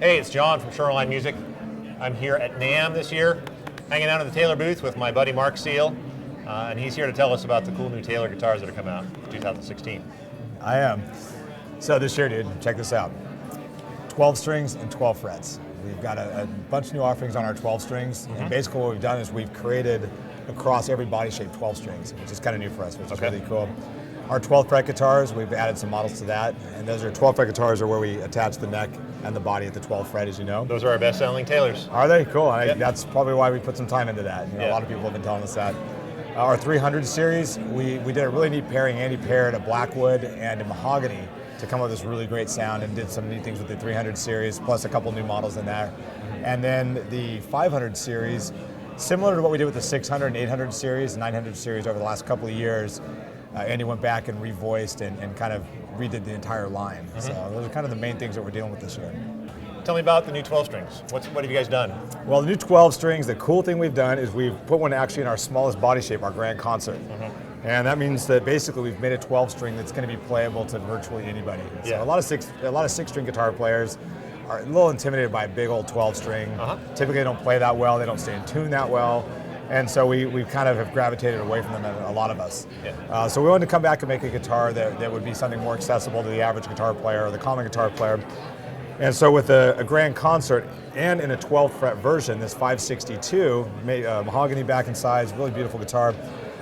Hey, it's John from Shoreline Music. I'm here at NAMM this year, hanging out in the Taylor booth with my buddy Marc Seal, and he's here to tell us about the cool new Taylor guitars that are coming out in 2016. I am. So this year, dude, check this out. 12 strings and 12 frets. We've got a bunch of new offerings on our 12 strings, and basically what we've done is we've created across every body shape 12 strings, which is kind of new for us, which is really cool. Our 12 fret guitars, we've added some models to that, and those are 12 fret guitars are where we attach the neck and the body at the 12th fret, as you know. Those are our best selling Taylors. Are they? Cool. Yep. That's probably why we put some time into that. A lot of people have been telling us that. Our 300 series, we did a really neat pairing. Andy paired a Blackwood and a mahogany to come up with this really great sound, and did some neat things with the 300 series, plus a couple new models in there. And then the 500 series, similar to what we did with the 600 and 800 series, 900 series over the last couple of years, Andy went back and revoiced and kind of redid the entire line. So those are kind of the main things that we're dealing with this year. Tell me about the new 12 strings. What have you guys done? Well, the new 12 strings, the cool thing we've done is we've put one actually in our smallest body shape, our Grand Concert. And that means that basically we've made a 12 string that's going to be playable to virtually anybody. So a lot of six string guitar players are a little intimidated by a big old 12 string. Typically they don't play that well, they don't stay in tune that well. And so we kind of have gravitated away from them, a lot of us. So we wanted to come back and make a guitar that would be something more accessible to the average guitar player or the common guitar player. And so with a Grand Concert and in a 12 fret version, this 562, mahogany back and sides, really beautiful guitar.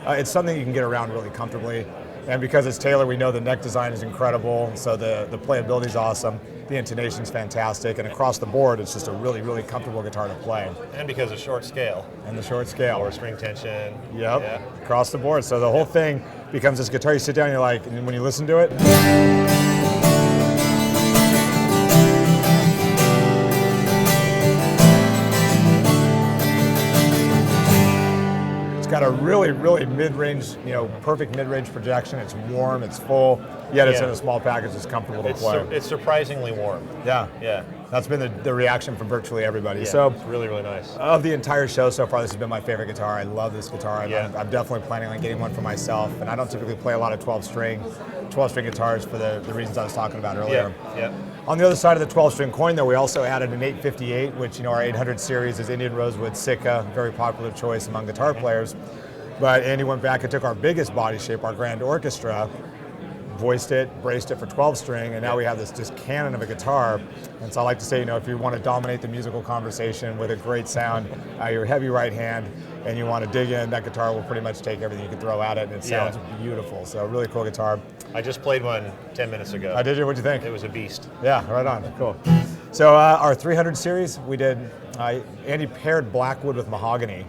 It's something you can get around really comfortably. And because it's Taylor, we know the neck design is incredible, so the playability is awesome, the intonation's fantastic, and across the board, it's just a really, really comfortable guitar to play. And because of short scale. And the short scale. Lower string tension. Yep, across the board. So the whole thing becomes this guitar, you sit down and you're like, and when you listen to it, got a really, really mid-range, perfect mid-range projection. It's warm, it's full, yet it's in a small package. It's comfortable to play. It's surprisingly warm. Yeah. That's been the reaction from virtually everybody. Yeah, so it's really, really nice. Of the entire show so far, this has been my favorite guitar. I love this guitar. I'm definitely planning on getting one for myself, and I don't typically play a lot of 12-string guitars for the reasons I was talking about earlier. On the other side of the 12-string coin, though, we also added an 858, which, our 800 series is Indian Rosewood Sitka, very popular choice among guitar players. But Andy went back and took our biggest body shape, our Grand Orchestra, voiced it, braced it for 12-string, and now we have this just cannon of a guitar. And so I like to say, if you want to dominate the musical conversation with a great sound, your heavy right hand, and you want to dig in, that guitar will pretty much take everything you can throw at it, and it sounds beautiful. So really cool guitar. I just played one 10 minutes ago. I did you? What'd you think? It was a beast. Yeah, right on. Cool. So our 300 series, we did, Andy paired Blackwood with mahogany.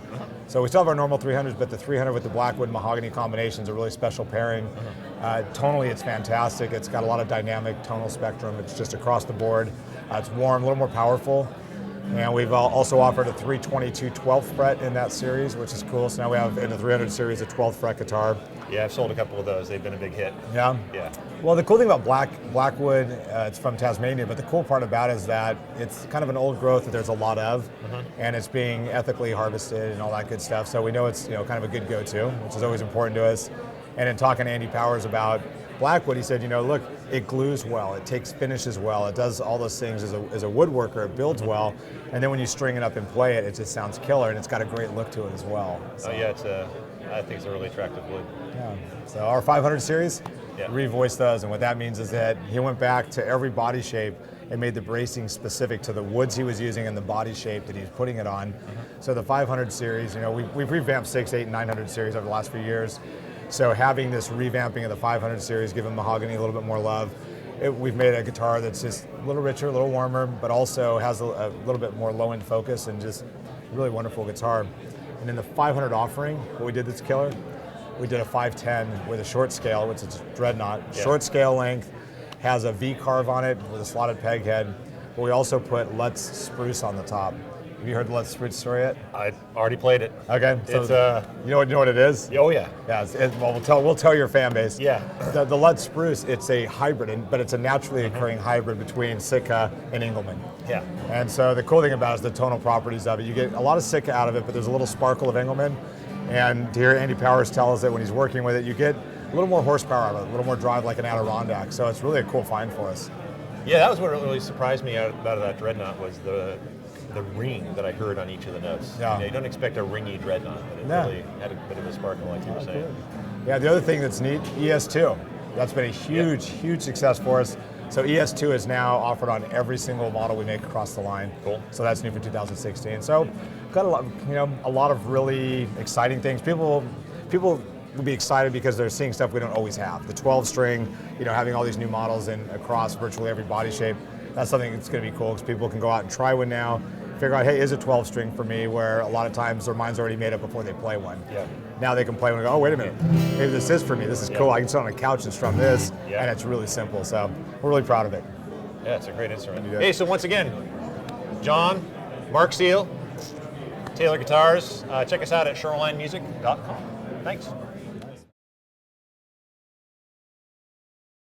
So we still have our normal 300s, but the 300 with the Blackwood mahogany combination is a really special pairing. Tonally, it's fantastic. It's got a lot of dynamic tonal spectrum. It's just across the board. It's warm, a little more powerful. And we've also offered a 322 12th fret in that series, which is cool. So now we have in the 300 series a 12th fret guitar. Yeah, I've sold a couple of those. They've been a big hit. Yeah? Yeah. Well, the cool thing about Blackwood, it's from Tasmania, but the cool part about it is that it's kind of an old growth that there's a lot of, and it's being ethically harvested and all that good stuff. So we know it's kind of a good go-to, which is always important to us. And in talking to Andy Powers about Blackwood, he said, look, it glues well, it takes finishes well, it does all those things as a woodworker, it builds well, and then when you string it up and play it, it just sounds killer, and it's got a great look to it as well. So, I think it's a really attractive wood. Yeah. So our 500 series, revoiced those, and what that means is that he went back to every body shape and made the bracing specific to the woods he was using and the body shape that he's putting it on. So the 500 series, we've revamped 6, 8, and 900 series over the last few years. So having this revamping of the 500 series, giving mahogany a little bit more love, we've made a guitar that's just a little richer, a little warmer, but also has a little bit more low-end focus and just really wonderful guitar. And in the 500 offering, what we did that's killer, we did a 510 with a short scale, which is dreadnought. Short scale length, has a V carve on it with a slotted peg head, but we also put Lud Spruce on the top. Have you heard the Lud Spruce story yet? I already played it. Okay, so it's, you know what it is? Oh yeah. Yeah, we'll tell your fan base. Yeah. The Lud Spruce, it's a hybrid, but it's a naturally occurring hybrid between Sitka and Engelmann. Yeah. And so the cool thing about it is the tonal properties of it. You get a lot of Sitka out of it, but there's a little sparkle of Engelmann. And to hear Andy Powers tell us that when he's working with it, you get a little more horsepower out of it, a little more drive like an Adirondack. So it's really a cool find for us. Yeah, that was what really surprised me about that dreadnought was the ring that I heard on each of the notes. Yeah. You don't expect a ringy dreadnought, but it really had a bit of a sparkle, like you were saying. Yeah, the other thing that's neat, ES2. That's been a huge success for us. So ES2 is now offered on every single model we make across the line. Cool. So that's new for 2016. So got a lot of really exciting things. People will be excited because they're seeing stuff we don't always have. The 12 string, having all these new models in across virtually every body shape. That's something that's going to be cool because people can go out and try one now, figure out, hey, is a 12 string for me? Where a lot of times their mind's already made up before they play one. Yeah. Now they can play one and go, oh, wait a minute, maybe this is for me. This is cool. I can sit on a couch and strum this, and it's really simple. So we're really proud of it. Yeah, it's a great instrument. Hey, so once again, John, Marc Seal, Taylor Guitars. Check us out at shorelinemusic.com. Thanks.